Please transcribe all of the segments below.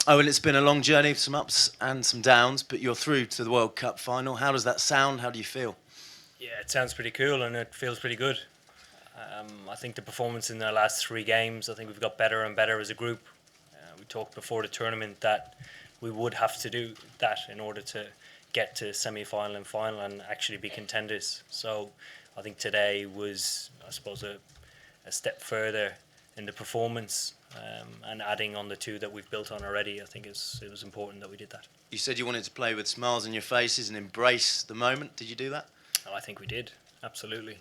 Oh, and it's been a long journey, some ups and some downs, but you're through to the World Cup final. How does that sound? How do you feel? Yeah, it sounds pretty cool and it feels pretty good. I think the performance in the last 3 games, I think we've got better and better as a group. We talked before the tournament that we would have to do that in order to get to semi-final and final and actually be contenders. So I think today was, I suppose, a step further in the performance, and adding on the 2 that we've built on already. I think it was important that we did that. You said you wanted to play with smiles on your faces and embrace the moment. Did you do that? Oh, I think we did, absolutely.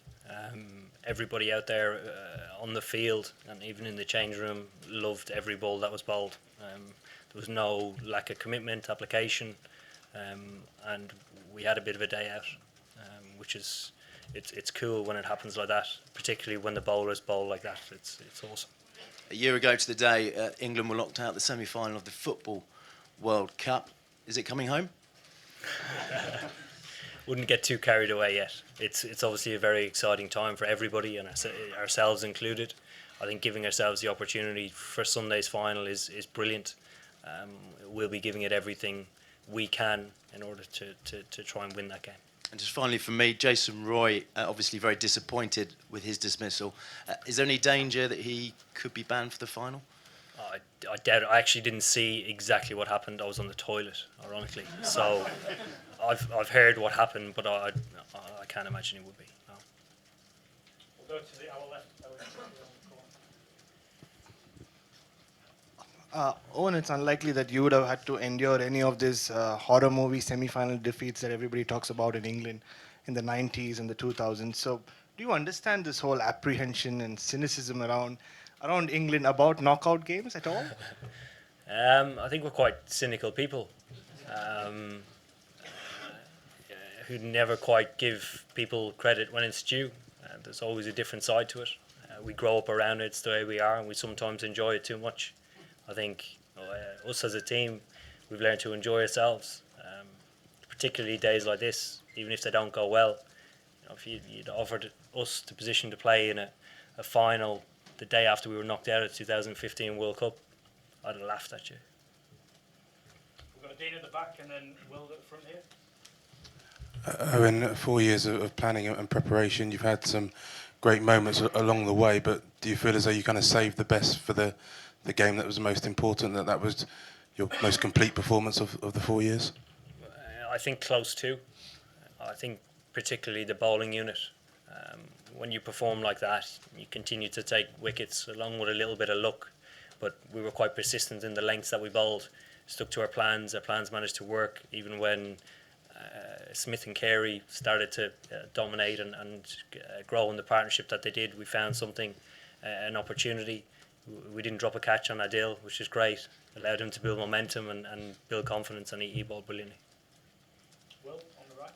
Everybody out there on the field and even in the change room loved every ball that was bowled. There was no lack of commitment, application, and we had a bit of a day out, which is it's cool when it happens like that, particularly when the bowlers bowl like that. It's awesome. A year ago to the day, England were locked out the semi-final of the Football World Cup. Is it coming home? Wouldn't get too carried away yet. It's obviously a very exciting time for everybody and ourselves included. I think giving ourselves the opportunity for Sunday's final is brilliant. We'll be giving it everything we can in order to try and win that game. And just finally for me, Jason Roy, obviously very disappointed with his dismissal. Is there any danger that he could be banned for the final? I doubt it. I actually didn't see exactly what happened. I was on the toilet, ironically. So I've heard what happened, but I can't imagine it would be. No. We'll go to our left. Owen, it's unlikely that you would have had to endure any of these horror movie semi-final defeats that everybody talks about in England in the 90s and the 2000s. So do you understand this whole apprehension and cynicism around England about knockout games at all? I think we're quite cynical people who never quite give people credit when it's due. There's always a different side to it. We grow up around it, it's the way we are, and we sometimes enjoy it too much. I think us as a team, we've learned to enjoy ourselves, particularly days like this, even if they don't go well. If you'd offered us the position to play in a final the day after we were knocked out of the 2015 World Cup, I'd have laughed at you. We've got Dean at the back and then Will at the front here. In 4 years of planning and preparation, you've had some great moments along the way, but do you feel as though you kind of saved the best for the game that was the most important, that was your most complete performance of the 4 years? I think close to. I think particularly the bowling unit. When you perform like that, you continue to take wickets along with a little bit of luck, but we were quite persistent in the lengths that we bowled, stuck to our plans managed to work even when Smith and Carey started to dominate and grow in the partnership that they did. We found something, an opportunity. We didn't drop a catch on Adil, which is great. Allowed him to build momentum and build confidence, and he bowled brilliantly. Will, on the right.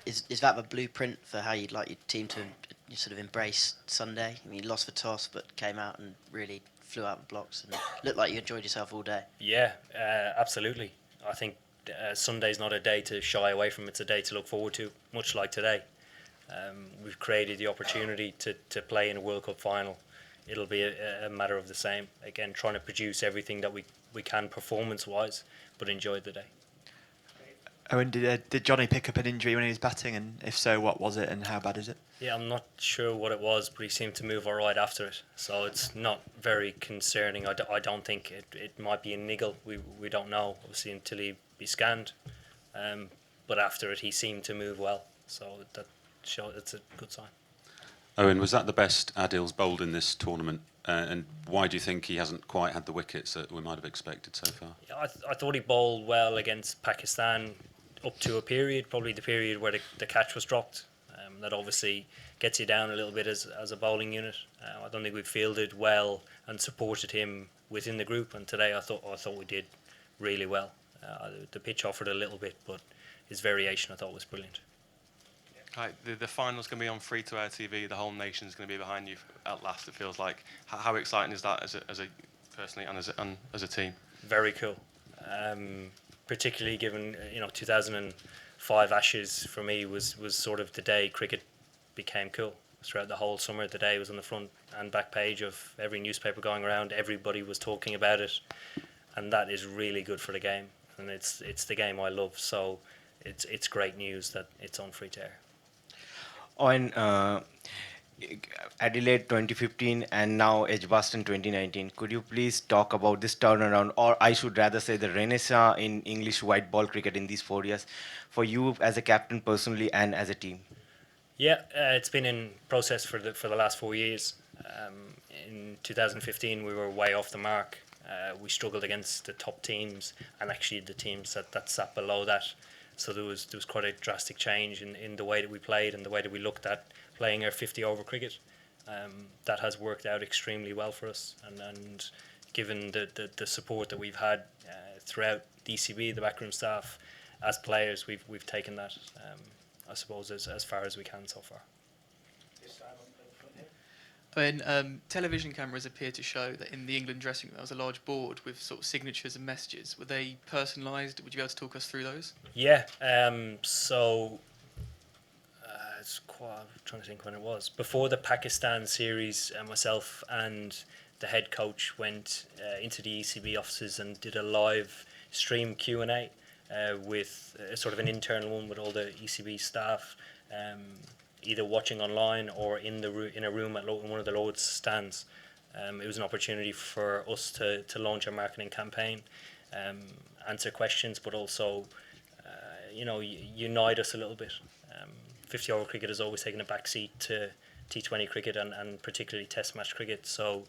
Is that the blueprint for how you'd like your team to sort of embrace Sunday? I mean, you lost for toss, but came out and really flew out the blocks and looked like you enjoyed yourself all day. Yeah, absolutely. I think Sunday's not a day to shy away from. It's a day to look forward to, much like today. We've created the opportunity to play in a World Cup final. It'll be a matter of the same. Again, trying to produce everything that we can performance-wise, but enjoy the day. Owen, did Johnny pick up an injury when he was batting, and if so, what was it and how bad is it? Yeah, I'm not sure what it was, but he seemed to move all right after it. So it's not very concerning. I don't think it might be a niggle. We don't know, obviously, until he be scanned. But after it, he seemed to move well. So it's a good sign. Owen, was that the best Adil's bowled in this tournament? And why do you think he hasn't quite had the wickets that we might have expected so far? Yeah, I thought he bowled well against Pakistan up to a period, probably the period where the catch was dropped. That obviously gets you down a little bit as a bowling unit. I don't think we fielded well and supported him within the group. And today I thought we did really well. The pitch offered a little bit, but his variation I thought was brilliant. Right, the final's going to be on free-to-air TV. The whole nation's going to be behind you at last. It feels like. How exciting is that as a personally and as a team? Very cool, particularly given 2005 Ashes for me was sort of the day cricket became cool. throughout the whole summer. The day was on the front and back page of every newspaper going around. Everybody was talking about it, and that is really good for the game. And it's the game I love, so it's great news that it's on free to air. On Adelaide 2015 and now Edgbaston 2019, could you please talk about this turnaround, or I should rather say the renaissance in English white ball cricket in these 4 years, for you as a captain personally and as a team? Yeah, it's been in process for the last 4 years. In 2015, we were way off the mark. We struggled against the top teams and actually the teams that sat below that. So there was quite a drastic change in the way that we played and the way that we looked at playing our 50-over cricket. That has worked out extremely well for us, and given the support that we've had throughout the ECB, the backroom staff, as players, we've taken that, I suppose, as far as we can so far. Television cameras appear to show that in the England dressing room there was a large board with sort of signatures and messages. Were they personalised? Would you be able to talk us through those? Yeah, so I'm trying to think when it was. Before the Pakistan series, myself and the head coach went into the ECB offices and did a live stream Q&A with sort of an internal one with all the ECB staff, either watching online or in a room at one of the Lord's stands. It was an opportunity for us to launch a marketing campaign, answer questions, but also unite us a little bit. 50-over cricket has always taken a back seat to T20 cricket and particularly Test match cricket. So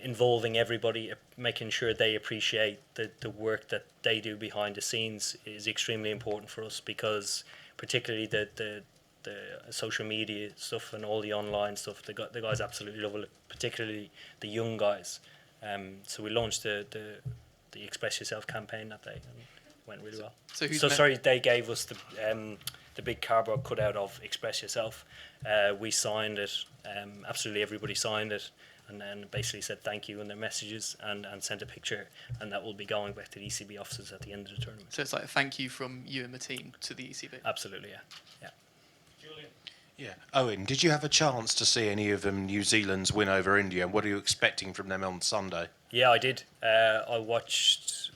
involving everybody, making sure they appreciate the work that they do behind the scenes is extremely important for us, because particularly the social media stuff and all the online stuff, the guys absolutely love it, particularly the young guys. So we launched the Express Yourself campaign that day, and it went really well. Sorry, they gave us the big cardboard cutout of Express Yourself. We signed it, absolutely everybody signed it, and then basically said thank you in their messages and sent a picture, and that will be going back to the ECB offices at the end of the tournament. So it's like a thank you from you and the team to the ECB? Absolutely, yeah. Julian. Yeah. Owen, did you have a chance to see any of them New Zealand's win over India, and what are you expecting from them on Sunday? Yeah, I did. I watched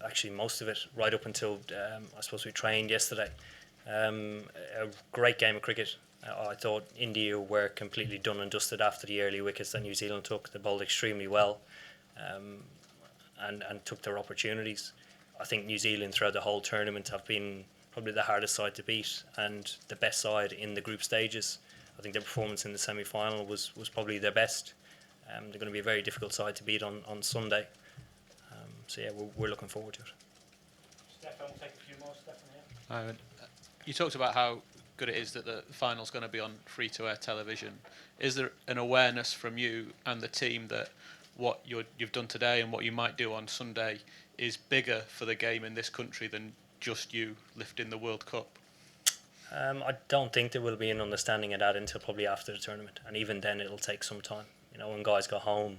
actually most of it right up until I suppose we trained yesterday. A great game of cricket. I thought India were completely done and dusted after the early wickets that New Zealand took. They bowled extremely well and took their opportunities. I think New Zealand throughout the whole tournament have been probably the hardest side to beat and the best side in the group stages. I think their performance in the semi-final was probably their best. They're going to be a very difficult side to beat on Sunday. So yeah, we're looking forward to it. Stefan, we'll take a few more. Stefan here. You talked about how good it is that the final's going to be on free-to-air television. Is there an awareness from you and the team that what you've done today and what you might do on Sunday is bigger for the game in this country than just you lifting the World Cup? I don't think there will be an understanding of that until probably after the tournament, and even then it'll take some time. When guys go home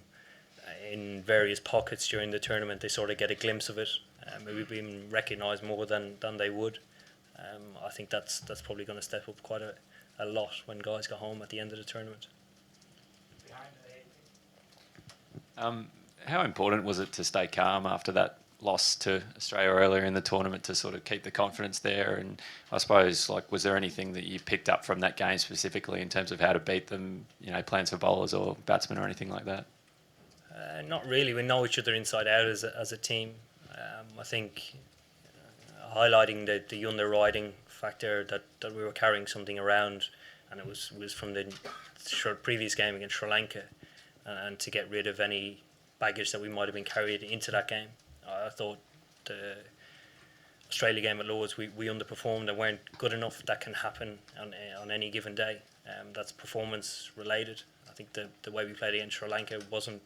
in various pockets during the tournament, they sort of get a glimpse of it, maybe being recognised more than they would. I think that's probably going to step up quite a lot when guys go home at the end of the tournament. How important was it to stay calm after that loss to Australia earlier in the tournament to sort of keep the confidence there? And I suppose, was there anything that you picked up from that game specifically in terms of how to beat them, plans for bowlers or batsmen or anything like that? Not really. We know each other inside out as a team. I think highlighting the underriding factor that we were carrying something around, and it was from the previous game against Sri Lanka, and to get rid of any baggage that we might have been carried into that game. I thought the Australia game at Lords, we underperformed and weren't good enough. That can happen on any given day. That's performance related. I think the way we played against Sri Lanka wasn't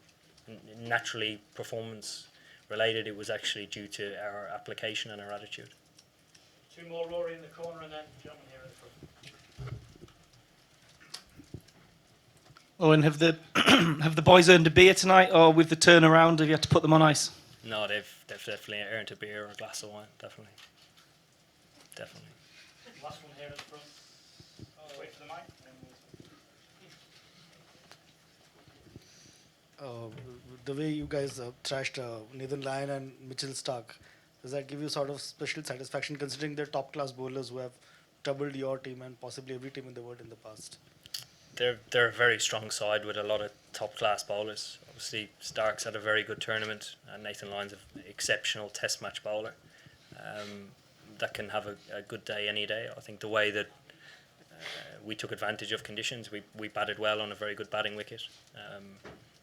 naturally performance related. It was actually due to our application and our attitude. Two more, Rory in the corner, and then John here at the front. Owen, have the boys earned a beer tonight, or with the turnaround, have you had to put them on ice? No, they've definitely earned a beer or a glass of wine. Definitely. Last one here at the front. Just wait for the mic. the way you guys thrashed Nathan Lyon and Mitchell Stark, does that give you sort of special satisfaction considering they're top class bowlers who have troubled your team and possibly every team in the world in the past? They're a very strong side with a lot of top class bowlers. Obviously, Stark's had a very good tournament, and Nathan Lyon's an exceptional Test match bowler that can have a good day any day. I think the way that we took advantage of conditions, we batted well on a very good batting wicket,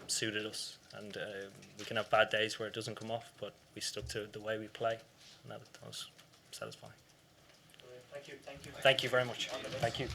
suited us, and we can have bad days where it doesn't come off, but we stuck to the way we play, and that was satisfying. Thank you. Thank you very much. Thank you.